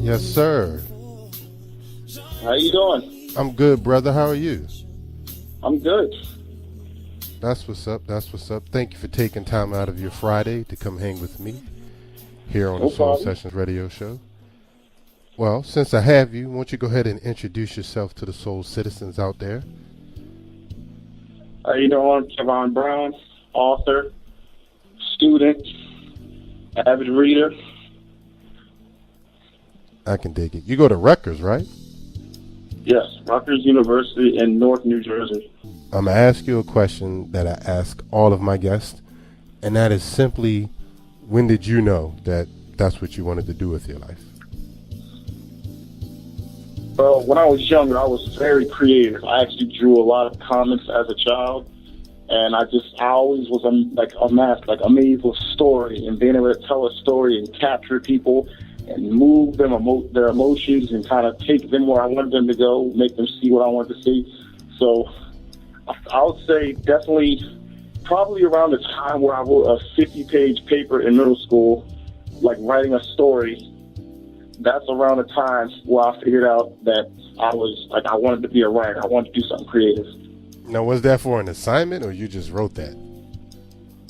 Yes, sir. How you doing? I'm good, brother. How are you? I'm good. That's what's up. That's what's up. Thank you for taking time out of your Friday to come hang with me here on No the Soul problem. Sessions radio show. Well, since I have you, why don't you go ahead and introduce yourself to the Soul citizens out there? How you doing? Kevon Brown, author, student, avid reader. I can dig it. You go to Rutgers, right? Yes, Rutgers University in North New Jersey. I'm going to ask you a question that I ask all of my guests, and that is simply, when did you know that that's what you wanted to do with your life? Well, when I was younger, I was very creative. I actually drew a lot of comics as a child, and I always was amazed with story and being able to tell a story and capture people and move them, their emotions, and kind of take them where I wanted them to go, make them see what I wanted to see. So I would say definitely probably around the time where I wrote a 50-page paper in middle school, like writing a story. That's around the time where I figured out that I wanted to be a writer. I wanted to do something creative. Now, was that for an assignment or you just wrote that?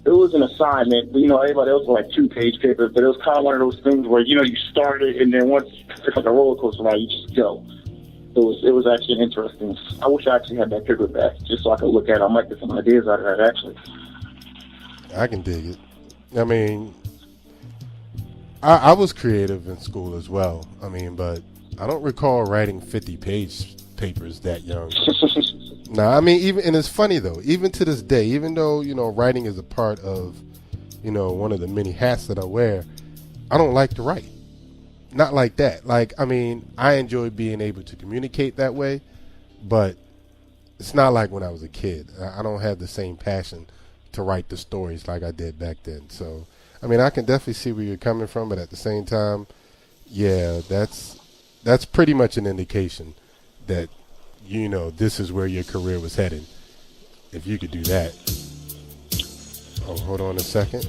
It was an assignment, but, everybody else was like 2-page papers, but it was kind of one of those things where, you start it, and then once it's like a roller coaster ride, you just go. It was actually interesting. I wish I actually had that paper back, just so I could look at it. I might get some ideas out of that, actually. I can dig it. I mean, I was creative in school as well. I mean, but I don't recall writing 50-page papers that young. No, I mean, and it's funny though, even to this day, even though, writing is a part of, one of the many hats that I wear, I don't like to write. Not like that. Like, I mean, I enjoy being able to communicate that way, but it's not like when I was a kid. I don't have the same passion to write the stories like I did back then. So, I mean, I can definitely see where you're coming from, but at the same time, yeah, that's pretty much an indication that, this is where your career was headed. If you could do that. Oh, hold on a second.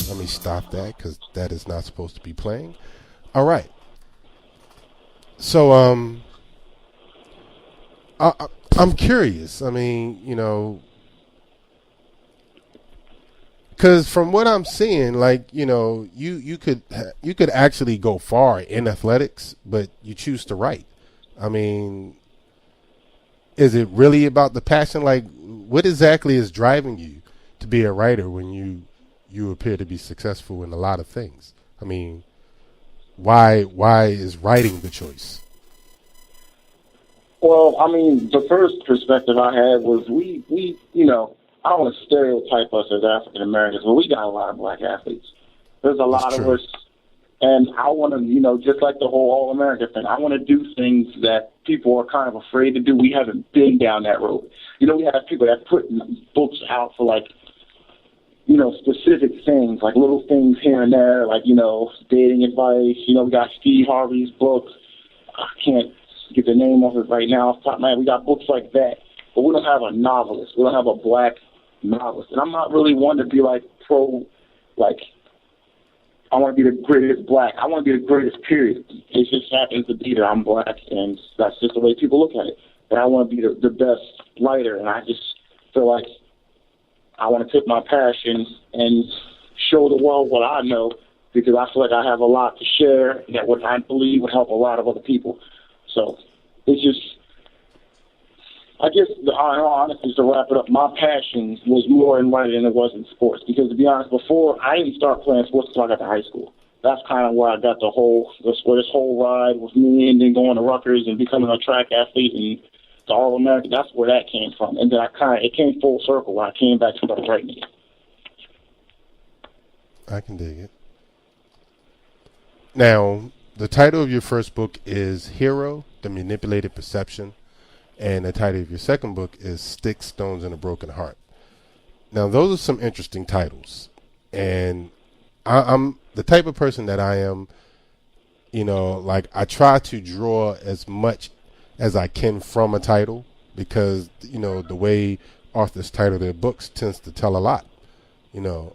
Let me stop that because that is not supposed to be playing. All right. So, I'm curious. I mean, because from what I'm seeing, like, you could actually go far in athletics, but you choose to write. I mean, is it really about the passion? Like, what exactly is driving you to be a writer when you appear to be successful in a lot of things? I mean, why is writing the choice? Well, I mean, the first perspective I had was we I don't want to stereotype us as African Americans, but we got a lot of black athletes. There's a lot of us, and I want to, just like the whole All-America thing, I want to do things that people are kind of afraid to do. We haven't been down that road. We have people that put books out for, like, specific things, like little things here and there, like, dating advice. We got Steve Harvey's books. I can't get the name of it right now off the top of my head. We got books like that, but we don't have a novelist. We don't have a black novelist. And I'm not really one to be like I want to be the greatest black. I want to be the greatest, period. It just happens to be that I'm black, and that's just the way people look at it. And I want to be the best writer, and I just feel like I want to take my passion and show the world what I know, because I feel like I have a lot to share that what I believe would help a lot of other people. So it's just, I guess, in all honesty, to wrap it up, my passion was more in writing than it was in sports. Because to be honest, before I didn't start playing sports until I got to high school. That's kind of where I got where this whole ride with me, and then going to Rutgers and becoming a track athlete and the All-American. That's where that came from. And then it came full circle when I came back to start writing again. I can dig it. Now, the title of your first book is Hero, The Manipulated Perception, and the title of your second book is Sticks, Stones, and a Broken Heart. Now, those are some interesting titles, and I'm the type of person that I am, like, I try to draw as much as I can from a title, because, the way authors title their books tends to tell a lot,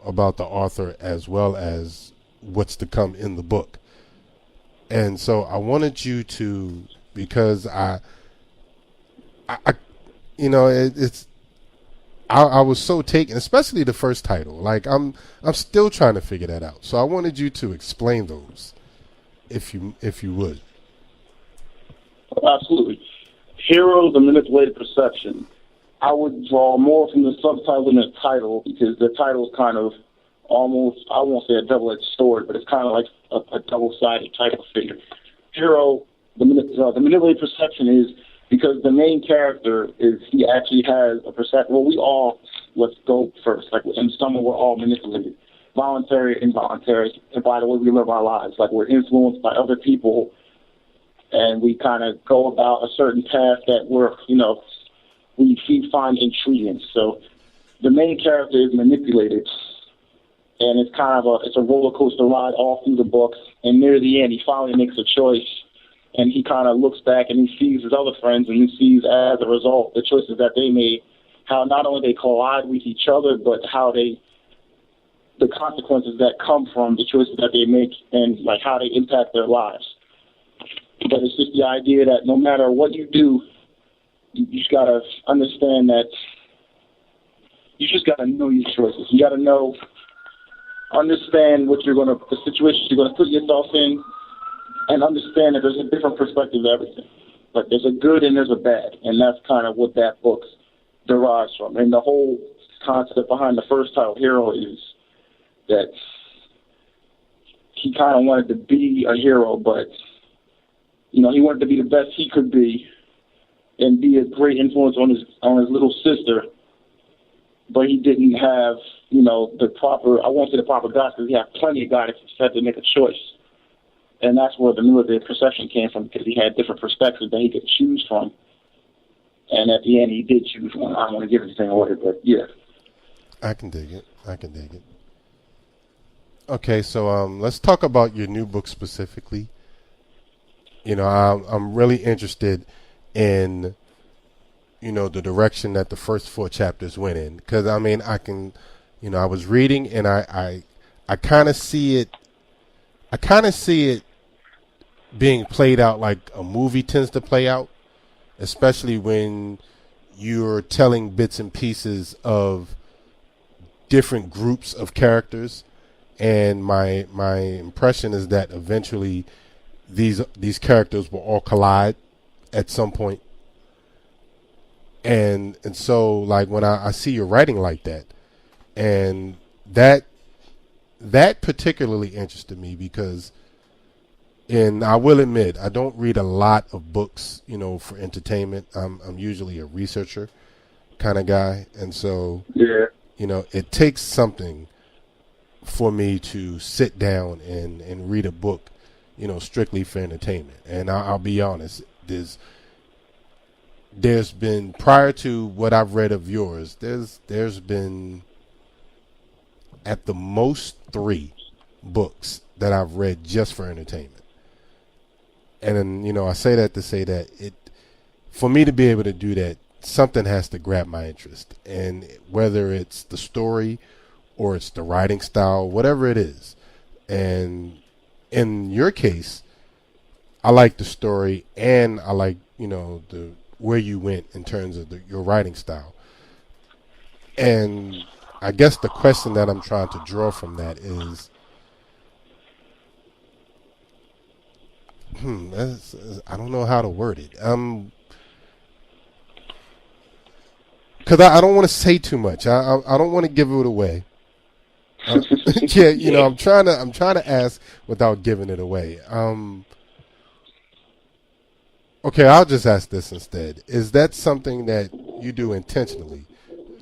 about the author as well as what's to come in the book. And so I wanted you to, because I you know, it's I was so taken, especially the first title. Like I'm still trying to figure that out. So I wanted you to explain those, if you would. Absolutely. Heroes of Manipulated Perception. I would draw more from the subtitle than the title because the title is kind of almost, I won't say a double-edged sword, but it's kind of like a double-sided title figure. Hero, the manipulated perception is because the main character is, he actually has a perception. Well, we all, let's go first. Like in summer, we're all manipulated, voluntary, involuntary, and by the way we live our lives. Like we're influenced by other people, and we kind of go about a certain path that we find intriguing. So the main character is manipulated, and it's kind of it's a roller coaster ride all through the books. And near the end, he finally makes a choice, and he kind of looks back and he sees his other friends, and he sees as a result the choices that they made, how not only they collide with each other, but how the consequences that come from the choices that they make, and like how they impact their lives. But it's just the idea that no matter what you do, you just gotta understand that you just gotta know your choices. You gotta understand the situations you're gonna put yourself in, and understand that there's a different perspective to everything. Like there's a good and there's a bad, and that's kind of what that book derives from. And the whole concept behind the first title, Hero, is that he kind of wanted to be a hero, but he wanted to be the best he could be and be a great influence on his little sister, but he didn't have, the proper, I won't say the proper guidance, because he had plenty of guidance. He had to make a choice. And that's where the manipulated perception came from, because he had different perspectives that he could choose from. And at the end, he did choose one. I don't want to give anything away, but yeah. I can dig it. Okay, so let's talk about your new book specifically. I'm really interested in, the direction that the first 4 chapters went in. Because, I was reading and I kind of see it, being played out like a movie tends to play out, especially when you're telling bits and pieces of different groups of characters. And my impression is that eventually these characters will all collide at some point. And so like when I see your writing like that, and that particularly interested me because, and I will admit, I don't read a lot of books, for entertainment. I'm usually a researcher kind of guy. And so, yeah, it takes something for me to sit down and read a book, strictly for entertainment. And I'll be honest, there's been, prior to what I've read of yours, there's been at the most 3 books that I've read just for entertainment. And then, I say that to say that for me to be able to do that, something has to grab my interest. And whether it's the story or it's the writing style, whatever it is. And in your case, I like the story, and I like, the where you went in terms of your writing style. And I guess the question that I'm trying to draw from that is, I don't know how to word it. Because I don't want to say too much. I don't want to give it away. Yeah, I'm trying to ask without giving it away. Okay, I'll just ask this instead. Is that something that you do intentionally,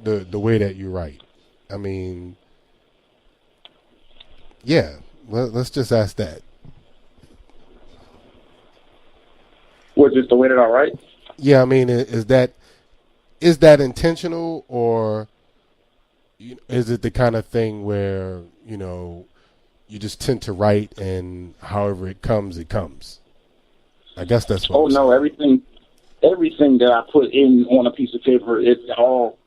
the way that you write? I mean, yeah. Let's just ask that. Was this the way that I write? Yeah, I mean, is that intentional, or is it the kind of thing where you just tend to write and however it comes, it comes? I guess that's what. Oh no, everything that I put in on a piece of paper, it all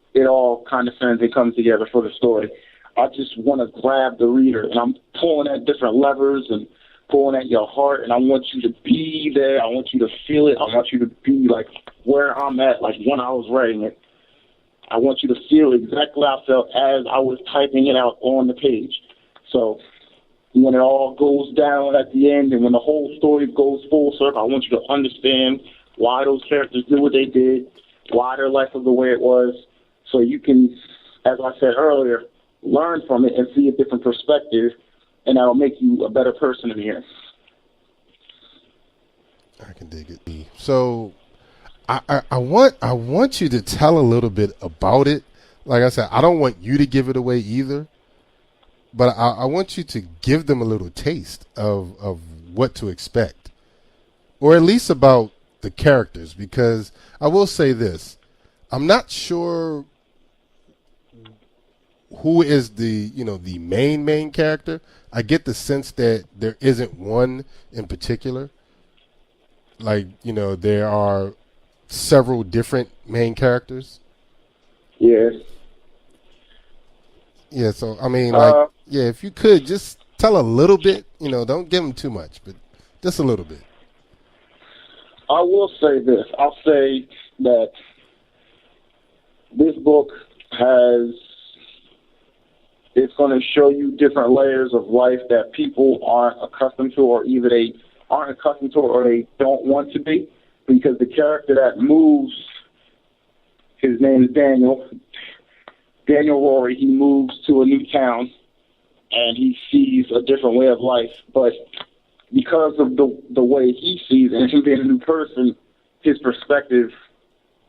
kind of sends and comes together for the story. I just want to grab the reader, and I'm pulling at different levers and pulling at your heart, and I want you to be there. I want you to feel it. I want you to be like where I'm at, like when I was writing it. I want you to feel exactly how I felt as I was typing it out on the page. So when it all goes down at the end and when the whole story goes full circle, I want you to understand why those characters did what they did, why their life was the way it was, so you can, as I said earlier, learn from it and see a different perspective, and that'll make you a better person in the end. I can dig it. So I want you to tell a little bit about it. Like I said, I don't want you to give it away either, but I want you to give them a little taste of what to expect, or at least about the characters. Because I will say this, I'm not sure who is the main character. I get the sense that there isn't one in particular. Like, there are several different main characters. Yes. Yeah, so I mean, like, if you could just tell a little bit, don't give them too much, but just a little bit. I will say this. I'll say that this book it's going to show you different layers of life that people aren't accustomed to, or either they aren't accustomed to or they don't want to be. Because the character that moves, his name is Daniel Rory, he moves to a new town and he sees a different way of life. But because of the way he sees it and him being a new person, his perspective,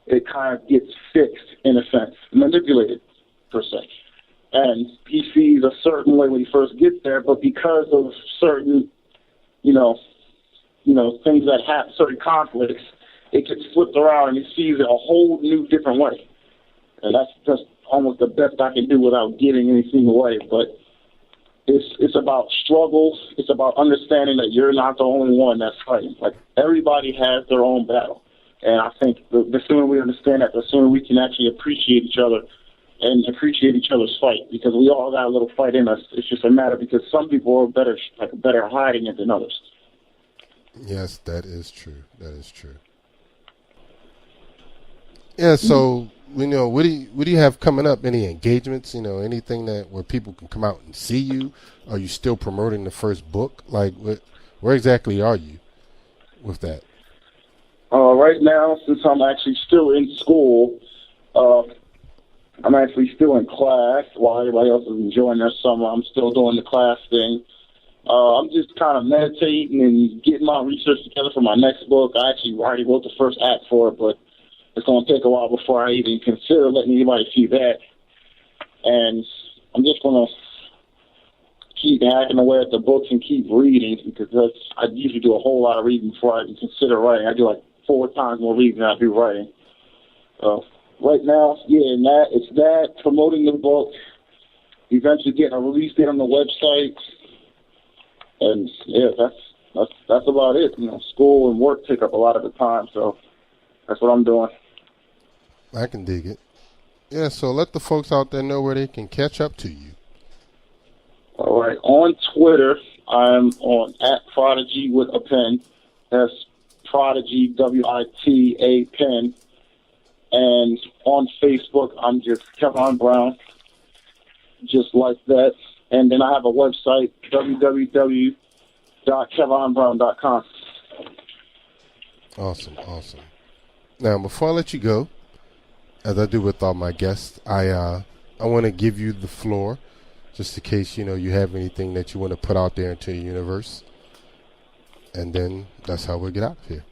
it kind of gets fixed in a sense, manipulated per se. And he sees a certain way when he first gets there, but because of certain, things that happen, certain conflicts, it gets flipped around and he sees it a whole new different way. And that's just almost the best I can do without giving anything away. But it's about struggles. It's about understanding that you're not the only one that's fighting. Like, everybody has their own battle. And I think the sooner we understand that, the sooner we can actually appreciate each other and appreciate each other's fight, because we all got a little fight in us. It's just a matter because some people are better hiding it than others. Yes, that is true. That is true. Yeah, so what do you have coming up? Any engagements? Anything where people can come out and see you? Are you still promoting the first book? Like, where exactly are you with that? Right now, since I'm actually still in school, I'm actually still in class while everybody else is enjoying their summer. I'm still doing the class thing. I'm just kind of meditating and getting my research together for my next book. I actually already wrote the first act for it, but it's going to take a while before I even consider letting anybody see that. And I'm just going to keep hacking away at the books and keep reading, because I usually do a whole lot of reading before I even consider writing. I do like 4 times more reading than I do writing. So right now, it's that, promoting the book, eventually getting a release date on the website. And that's about it. School and work take up a lot of the time, so that's what I'm doing. I can dig it. Yeah, so let the folks out there know where they can catch up to you. All right. On Twitter, I'm on @Prodigy with a pen. That's Prodigy, WITA pen. And on Facebook, I'm just Kevon Brown, just like that. And then I have a website, www.kevonbrown.com. Awesome. Now, before I let you go, as I do with all my guests, I want to give you the floor, just in case you have anything that you want to put out there into the universe, and then that's how we'll get out of here.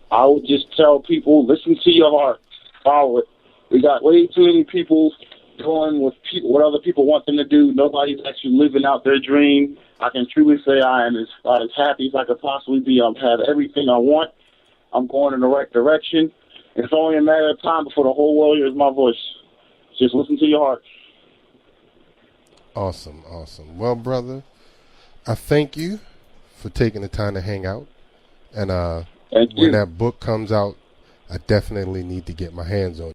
I would just tell people, listen to your heart, follow it. We got way too many people doing what other people want them to do. Nobody's actually living out their dream. I can truly say I am as happy as I could possibly be. I have everything I want. I'm going in the right direction. It's only a matter of time before the whole world hears my voice. Just listen to your heart. Awesome. Well, brother, I thank you for taking the time to hang out. And Thank you. when that book comes out, I definitely need to get my hands on it.